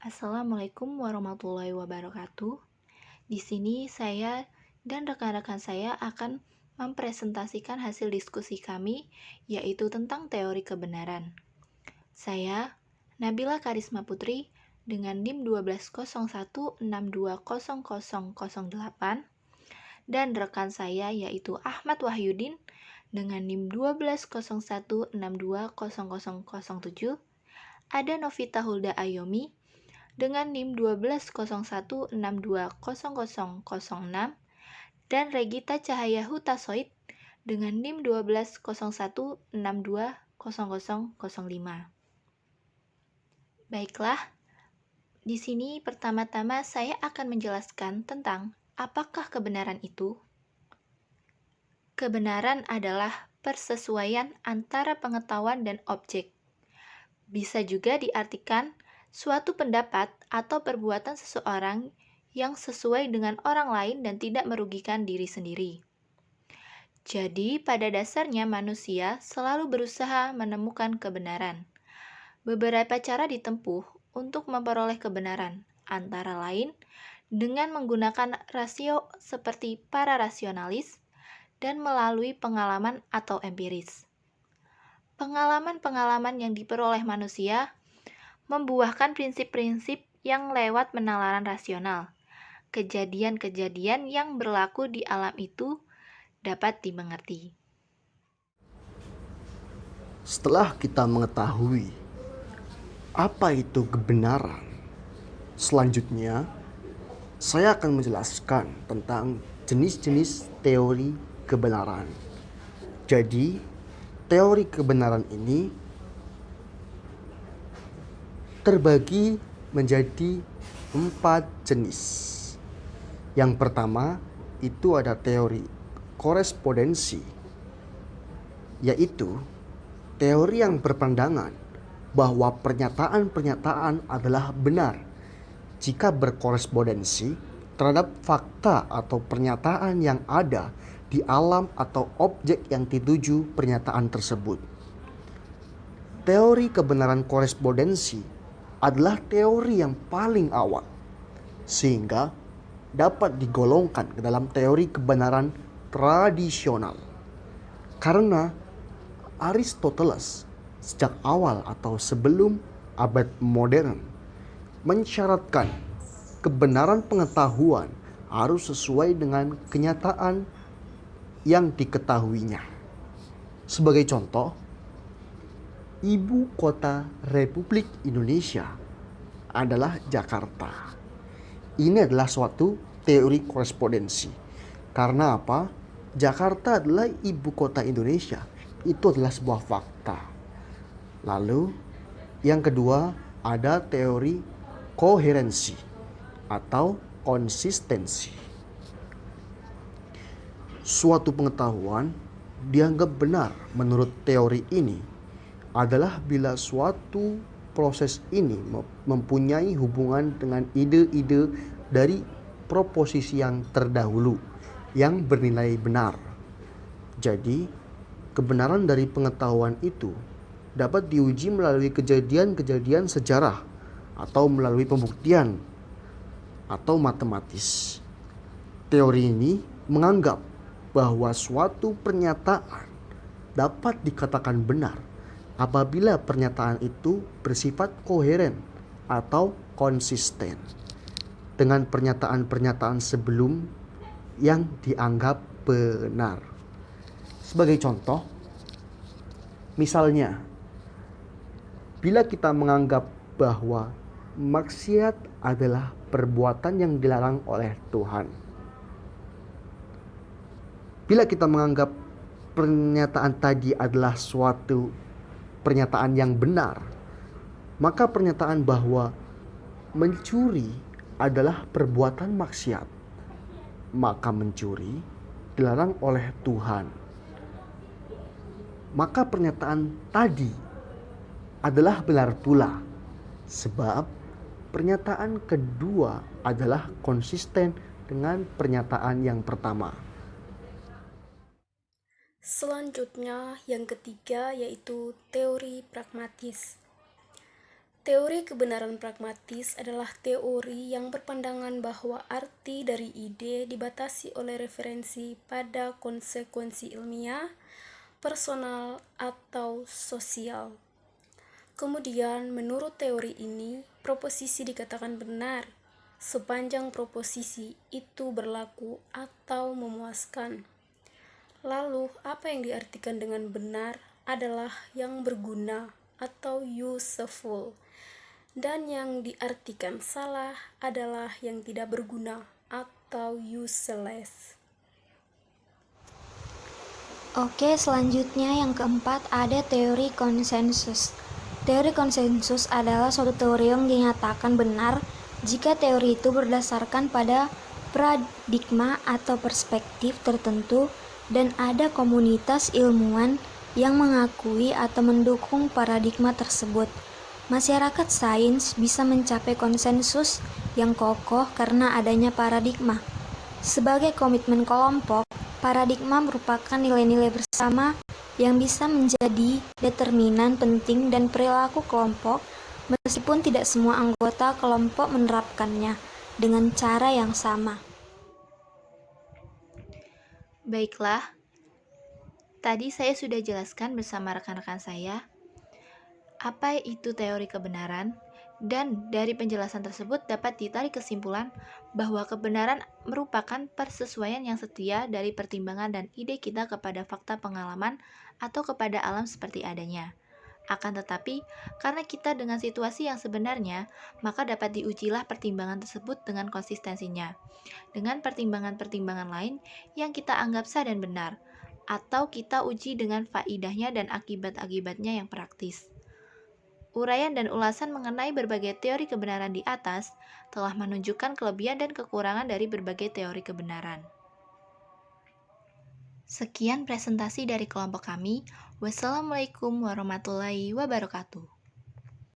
Assalamualaikum warahmatullahi wabarakatuh. Di sini saya dan rekan-rekan saya akan mempresentasikan hasil diskusi kami, yaitu tentang teori kebenaran. Saya, Nabila Karisma Putri, dengan NIM 1201620008, dan rekan saya yaitu Ahmad Wahyudin dengan NIM 1201620007, ada Novita Hulda Ayomi dengan NIM 1201620006, dan Regita Cahaya Hutasoid dengan NIM 1201620005. Baiklah, di sini pertama-tama saya akan menjelaskan tentang apakah kebenaran itu. Kebenaran adalah persesuaian antara pengetahuan dan objek. Bisa juga diartikan suatu pendapat atau perbuatan seseorang yang sesuai dengan orang lain dan tidak merugikan diri sendiri. Jadi, pada dasarnya manusia selalu berusaha menemukan kebenaran. Beberapa cara ditempuh untuk memperoleh kebenaran, antara lain dengan menggunakan rasio seperti para rasionalis dan melalui pengalaman atau empiris. Pengalaman-pengalaman yang diperoleh manusia membuahkan prinsip-prinsip yang lewat penalaran rasional. Kejadian-kejadian yang berlaku di alam itu dapat dimengerti. Setelah kita mengetahui apa itu kebenaran, selanjutnya saya akan menjelaskan tentang jenis-jenis teori kebenaran. Jadi, teori kebenaran ini terbagi menjadi 4 jenis. Yang pertama itu ada teori korespondensi, yaitu teori yang berpandangan bahwa pernyataan-pernyataan adalah benar jika berkorespondensi terhadap fakta atau pernyataan yang ada di alam atau objek yang dituju pernyataan tersebut. Teori kebenaran korespondensi adalah teori yang paling awal, sehingga dapat digolongkan ke dalam teori kebenaran tradisional. Karena Aristoteles sejak awal atau sebelum abad modern mensyaratkan kebenaran pengetahuan harus sesuai dengan kenyataan yang diketahuinya. Sebagai contoh, ibu kota Republik Indonesia adalah Jakarta. Ini adalah suatu teori korespondensi. Karena apa? Jakarta adalah ibu kota Indonesia. Itu adalah sebuah fakta. Lalu yang kedua ada teori koherensi atau konsistensi. Suatu pengetahuan dianggap benar menurut teori ini adalah bila suatu proses ini mempunyai hubungan dengan ide-ide dari proposisi yang terdahulu yang bernilai benar. Jadi, kebenaran dari pengetahuan itu dapat diuji melalui kejadian-kejadian sejarah atau melalui pembuktian atau matematis. Teori ini menganggap bahwa suatu pernyataan dapat dikatakan benar apabila pernyataan itu bersifat koheren atau konsisten dengan pernyataan-pernyataan sebelum yang dianggap benar. Sebagai contoh, misalnya, bila kita menganggap bahwa maksiat adalah perbuatan yang dilarang oleh Tuhan. Bila kita menganggap pernyataan tadi adalah suatu pernyataan yang benar, maka pernyataan bahwa mencuri adalah perbuatan maksiat, maka mencuri dilarang oleh Tuhan. Maka pernyataan tadi adalah benar pula, sebab pernyataan kedua adalah konsisten dengan pernyataan yang pertama. Selanjutnya, yang ketiga yaitu teori pragmatis. Teori kebenaran pragmatis adalah teori yang berpandangan bahwa arti dari ide dibatasi oleh referensi pada konsekuensi ilmiah, personal, atau sosial. Kemudian, menurut teori ini, proposisi dikatakan benar sepanjang proposisi itu berlaku atau memuaskan. Lalu, apa yang diartikan dengan benar adalah yang berguna atau useful, dan yang diartikan salah adalah yang tidak berguna atau useless. Oke, selanjutnya yang keempat ada teori konsensus. Teori konsensus adalah suatu teori yang dinyatakan benar jika teori itu berdasarkan pada paradigma atau perspektif tertentu dan ada komunitas ilmuwan yang mengakui atau mendukung paradigma tersebut. Masyarakat sains bisa mencapai konsensus yang kokoh karena adanya paradigma. Sebagai komitmen kelompok, paradigma merupakan nilai-nilai bersama yang bisa menjadi determinan penting dan perilaku kelompok, meskipun tidak semua anggota kelompok menerapkannya dengan cara yang sama. Baiklah, tadi saya sudah jelaskan bersama rekan-rekan saya apa itu teori kebenaran, dan dari penjelasan tersebut dapat ditarik kesimpulan bahwa kebenaran merupakan persesuaian yang setia dari pertimbangan dan ide kita kepada fakta pengalaman atau kepada alam seperti adanya. Akan tetapi, karena kita dengan situasi yang sebenarnya, maka dapat diujilah pertimbangan tersebut dengan konsistensinya, dengan pertimbangan-pertimbangan lain yang kita anggap sah dan benar, atau kita uji dengan faidahnya dan akibat-akibatnya yang praktis. Uraian dan ulasan mengenai berbagai teori kebenaran di atas telah menunjukkan kelebihan dan kekurangan dari berbagai teori kebenaran. Sekian presentasi dari kelompok kami. Wassalamualaikum warahmatullahi wabarakatuh.